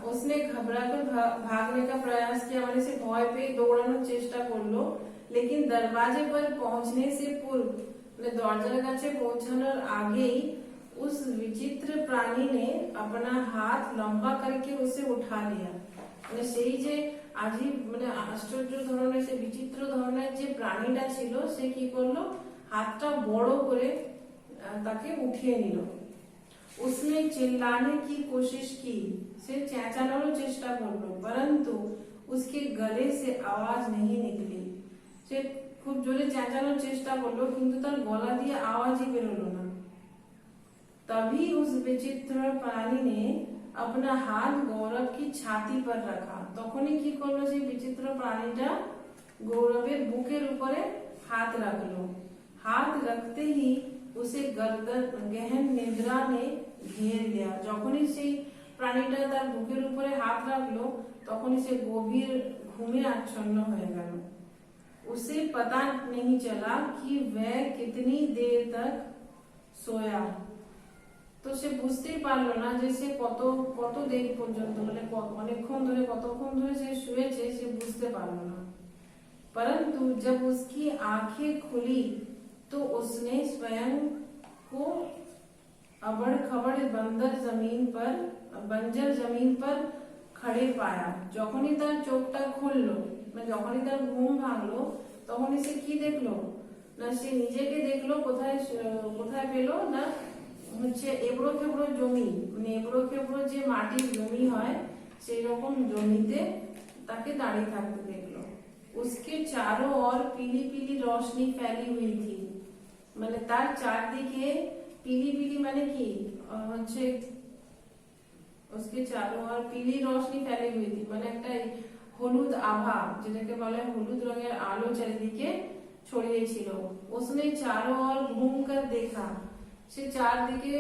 उसने घबराकर भागने का प्रयास किया, मैंने से भय पे दौड़ाনোর চেষ্টা করলো, लेकिन दरवाजे पर पहुंचने से पूर्व, दरवाजार কাছে পৌঁছানোর আগেই उस विचित्र प्राणी ने अपना हाथ लंबा करके उसे उठा लिया। সেই যে আজীব আশ্চর্য ধরনের সে বিচিত্র ধরনের যে প্রাণীটা ছিল, সে কি করলো, হাতটা বড় করে তাকে উঠিয়ে নিল। उसने चिल्लाने की कोशिश की, से চেঁচানোর চেষ্টা করলো, परंतु उसके गले से आवाज नहीं निकली। সে খুব জোরে চেঁচানোর চেষ্টা করলো, কিন্তু তার গলা দিয়ে আওয়াজই বেরোলো না। तभी उस विचित्र प्राणी ने अपना हाथ गौरव की छाती पर रखा। তখনই কি করলো, সেই বিচিত্র প্রাণীটা গৌরবের বুকের উপরে हाथ রাখলো। हाथ रखते ही उसे गर्दन गहन निद्रा ने घेर लिया। যখনই সেই প্রাণীটা তার বুকের উপরে হাত রাখলো, তখনই সে গভীর ঘুমে আচ্ছন্ন হয়ে গেল। उसे पता नहीं चला कि वह कितनी देर तक सोया। তো সে বুঝতেই পারলো না যে সে কত দেরি পর্যন্ত, অনেকক্ষণ ধরে, কতক্ষণ ধরে সে শুয়েছে, সে বুঝতে পারলো না। परंतु जब उसकी आंखें खुली तो उसने स्वयं को अबड़ खबड़ बंजर जमीन पर खड़े पाया। যখনই তার চোখটা খুললো, যখনই তার ঘুম ভাঙলো, তখনই সে কি দেখলো না, সে নিজেকে দেখলো কোথায় পেলো না, হচ্ছে এবড়ো খেবড়ো জমি, এবড়ো খেবড়ো যে মাটির জমি হয়, সেই রকম জমিতে তাকে দাঁড়িয়ে থাকতে দেখলো। उसके चारों ओर पीली पीली रोशनी फैली हुई थी। তার চারদিকে पीली पीली কি হচ্ছে, उसके चारों ओर पीली रोशनी फैली हुई थी, একটা হলুদ আভা, যেটাকে বলে হলুদ রঙের আলো চারিদিকে ছড়িয়েছিল। उसने चारों ओर घूमकर देखा, সে চারদিকে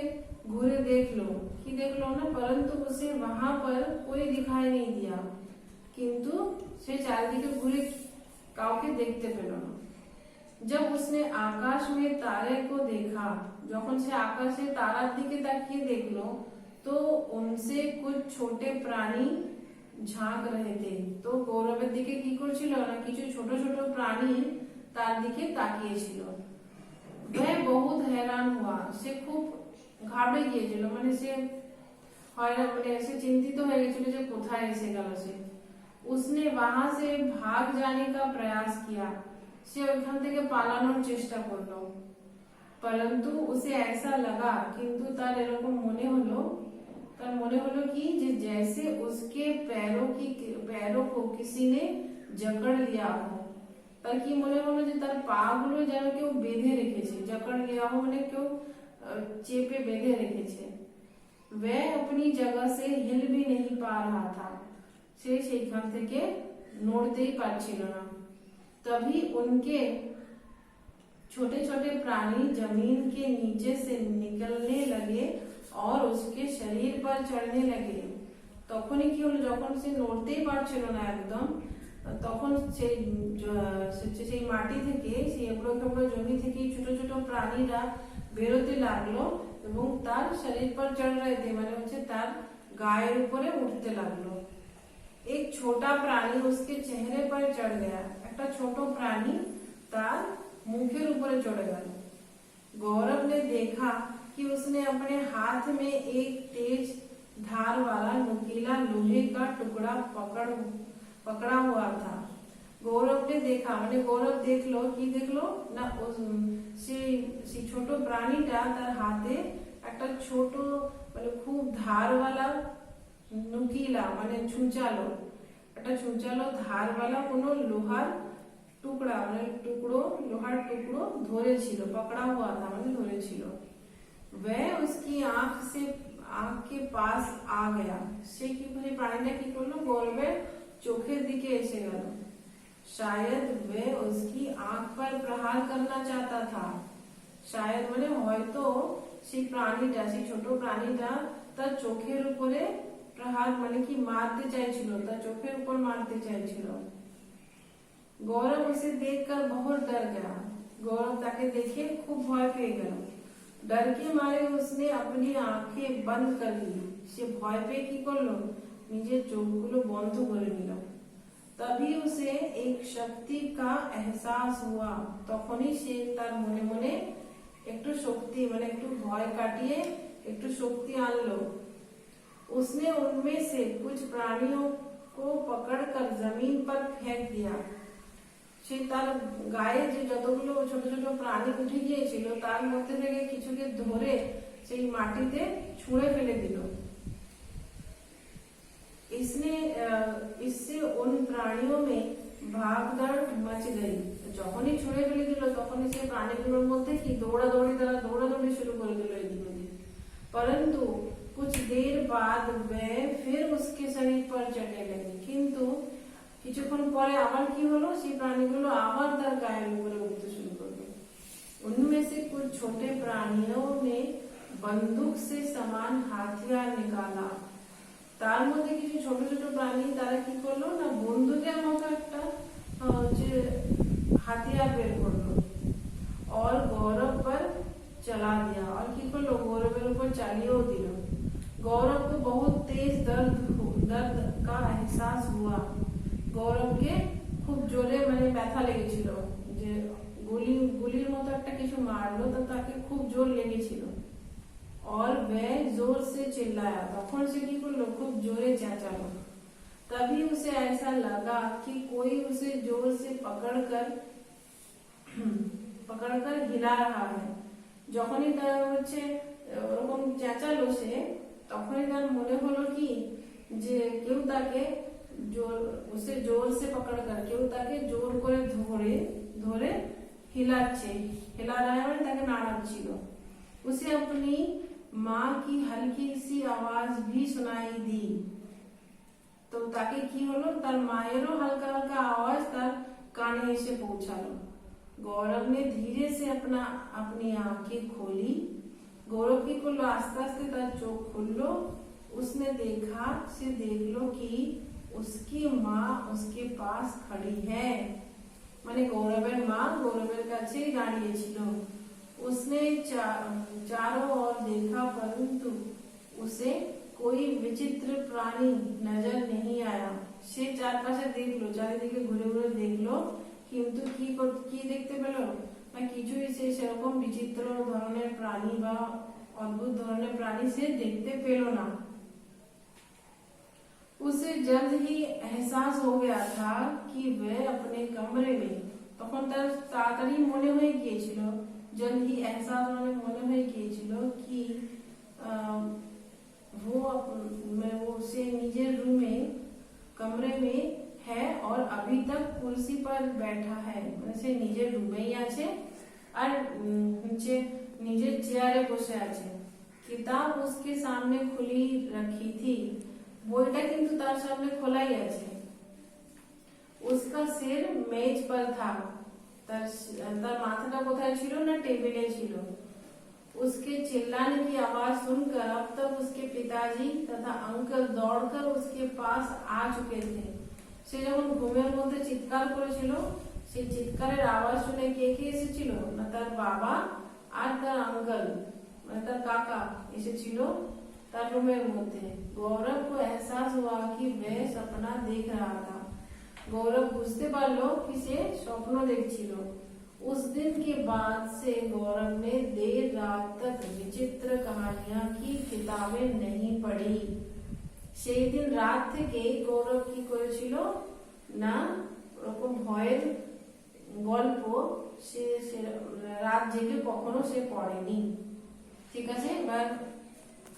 ঘুরে দেখলো, কি দেখলো না, परंतु उसे वहां पर कोई दिखाई नहीं दिया। কিন্তু সে চারদিকে ঘুরে কাউকে দেখতে পেল না। जब उसने आकाश में तारे को देखा, যখন সে আকাশে তারার দিকে তাকিয়ে দেখলো, तो उनसे कुछ छोटे प्राणी झांक रहे थे। তো গৌরবের দিকে কি করছিল না, কিছু ছোট ছোট প্রাণী তার দিকে তাকিয়েছিল। वह बहुत हैरान हुआ, সে খুব ঘাবড়ে গিয়েছিল, সে সে চিন্তিত হয়ে গেছিল যে কোথায় এসে গেল সে। उसने वहां से भाग जाने का प्रयास किया, সে ওখান থেকে পালানোর চেষ্টা করলো, परंतु उसे ऐसा लगा, কিন্তু তার এরকম মনে হলো কি যে जैसे उसके पैरों को किसी ने जकड़ लिया हो। তার কি মনে হলো যে তার পা গুলো যেন কেউ বেঁধে রেখেছে, जकड़ लिया हो কেউ চেপে বেঁধে রেখেছে। वह अपनी जगह से हिल भी नहीं पा रहा था, সে সেইখান থেকে নড়তেই পারছিল না। तभी उनके छोटे छोटे प्राणी जमीन के नीचे से निकलने लगे और उसके शरीर पर चढ़ने लगे। তখনই কি হলো, যখন সে নড়তেই পারছিল না একদম, তখন সেই মাটি থেকে, সেই এবড়ো খেবড়ো জমি থেকে ছোট ছোট প্রাণীরা বেরোতে লাগলো এবং তার শরীর पर चढ़ रहे थे, হচ্ছে তার গায়ের উপরে উঠতে লাগলো। एक छोटा प्राणी उसके चेहरे पर चढ़ गया, একটা ছোট প্রাণী তার মুখের উপরে চড়ে গেল। गौरव ने देखा कि उसने अपने हाथ में एक तेज धार वाला नुकीला लोहे का टुकड़ा पकड़ा हुआ था। गौरव ने देखा, गौरव देखलो কি দেখলো না, সেই ছোট প্রাণীটা তার হাতে একটা ছোট খুব ধারওয়ালা নুকিলা ছুঁচালো, একটা ছুঁচালো ধারওয়ালা কোনো লোহার টুকরা লোহার টুকরো ধরেছিল, पकड़ा हुआ था ধরেছিল। वह उसकी आंख के पास आ गया, সে কি প্রাণীটা কি করলো, গৌরবের চোখের দিকে এসে গেল। शायद वह उसकी आंख पर प्रहार करना चाहता था, शायद হয়তো সেই প্রাণীটা, সেই ছোট প্রাণীটা তার চোখের উপরে প্রহার কি মারতে চাইছিল, তার চোখের উপর মারতে চাইছিল। गौरव उसे देखकर बहुत डर गया, गौरव তাকে দেখে খুব ভয় পেয়ে গেল। डर के मारे उसने अपनी आंखें बंद कर ली। সে ভয় পেয়ে কি করলো, নিজের চোখগুলো বন্ধ করে নিল। तभी उसे एक शक्ति का एहसास हुआ। তখনই সে তার মনে মনে একটু শক্তি মানে একটু ভয় কাটিয়ে একটু শক্তি আনলো। उसने उनमें से कुछ प्राणियों को पकड़कर जमीन पर फेंक दिया। সে তার গায়ে যে যতগুলো ছোট ছোট প্রাণী উঠে গিয়েছিল তার মধ্যে থেকে কিছুকে ধরে সেই মাটিতে ছুঁড়ে ফেলে দিল। इससे उन प्राणियों में भागदौड़ मच गई। যখনই ছুঁড়ে ফেলে দিল তখনই সেই প্রাণীগুলোর মধ্যে কি দৌড়াদৌড়ি তারা দৌড়াদৌড়ি শুরু করে দিল এদিক ওদিক। परंतु कुछ देर बाद वे फिर उसके शरीर पर चढ़ने लगे। কিন্তু কিছুক্ষণ পরে আবার কি হলো, সেই প্রাণীগুলো আবার তার গায়ের উপরে উঠতে শুরু করলো। उनमें से कुछ छोटे प्राणियों ने बंदूक से समान हाथियार निकाला। তার মধ্যে কিছু ছোট ছোট প্রাণী তারা কি করলো না বন্দুকের মতো একটা যে হাতিয়ার বের করলো। और गौरव पर चला दिया। और কি করলো, গৌরবের উপর চালিয়েও দিল। गौरव को बहुत तेज दर्द का एहसास हुआ। গৌরবকে খুব জোরে মানে ব্যথা লেগেছিল, যে গুলির মতো একটা কিছু মারলো তো তাকে খুব জোর লেগেছিল। और वह जोर से चिल्लाया। তখন সে কি করলো, খুব জোরে চেঁচালো। तभी उसे ऐसा लगा कि कोई उसे जोर से पकड़कर हिला रहा है। যখনই তার হচ্ছে ওরকম চেঁচালো সে, তখনই তার মনে হলো কি যে কেউ তাকে জোর সে পকড়কর কেউ তাকে জোর করে ধরে হিলাচ্ছে। হিলা रहा है মানে তাকে নাড়াচ্ছিল। उसे अपनी माँ की हल्की सी आवाज भी सुनाई दी। তো তাকে কি হলো, তার মায়েরও হালকা হালকা আওয়াজ তার কানে এসে পৌঁছালো। गौरव ने धीरे से अपनी आंखें खोली। गौरव की করলো আস্তে আস্তে তার চোখ খুললো। उसने देखा से देख लो कि उसकी माँ उसके पास खड़ी है। মানে গৌরবের মা গৌরবের কাছেই দাঁড়িয়ে ছিল। उसने चारों ओर देखा परंतु उसे कोई विचित्र प्राणी नजर नहीं आया। সে চারপাশে দেখলো, চারিদিকে ঘুরে ঘুরে দেখলো, কিন্তু কি দেখতে পেল না, কিছুই সে সেরকম বিচিত্র ধরনের প্রাণী বা অদ্ভুত ধরনের প্রাণী সে দেখতে পেল না। उसे जल्द ही एहसास हो गया था कि वह अपने कमरे में। তখন তার তাড়াতাড়ি মনে হয়ে গিয়েছিল, जल्द ही एहसास মানে মনে হয়ে গিয়েছিল कि वो से নিজের রুমে कमरे में है और अभी तक कुर्सी पर बैठा है। মানে সে নিজের রুমেই আছে আর নিচে নিজের চেয়ারে বসে আছে। किताब उसके सामने खुली रखी थी। বইটা কিন্তু তার সামনে খোলাই আছে। उसका सिर मेज पर था। তার মাথাটা কোথায় ছিল না, টেবিলে ছিল। उसके चिल्लाने की आवाज सुनकर अब तक उसके पिताजी तथा अंकल दौड़कर उसके पास आ चुके थे। সে যখন ঘুমের মধ্যে চিৎকার করেছিল, সেই চিৎকারের আওয়াজ শুনে কে কে এসেছিল না, তার বাবা আর তার আঙ্কেল মানে তার কাকা এসেছিল তার রুমের মধ্যে। गौरव को एहसास हुआ कि वह सपना देख रहा था। गौरव বুঝতে পারলো कि সে স্বপ্ন দেখছিল। उस दिन के बाद से गौरव ने देर रात तक विचित्र कहानियां की किताबें नहीं पढ़ी। সেই দিন রাত থেকে গৌরব কি করেছিল না, ওরকম ভয়ের গল্প সে রাত জেগে কখনো সে পড়েনি। ঠিক আছে, এবার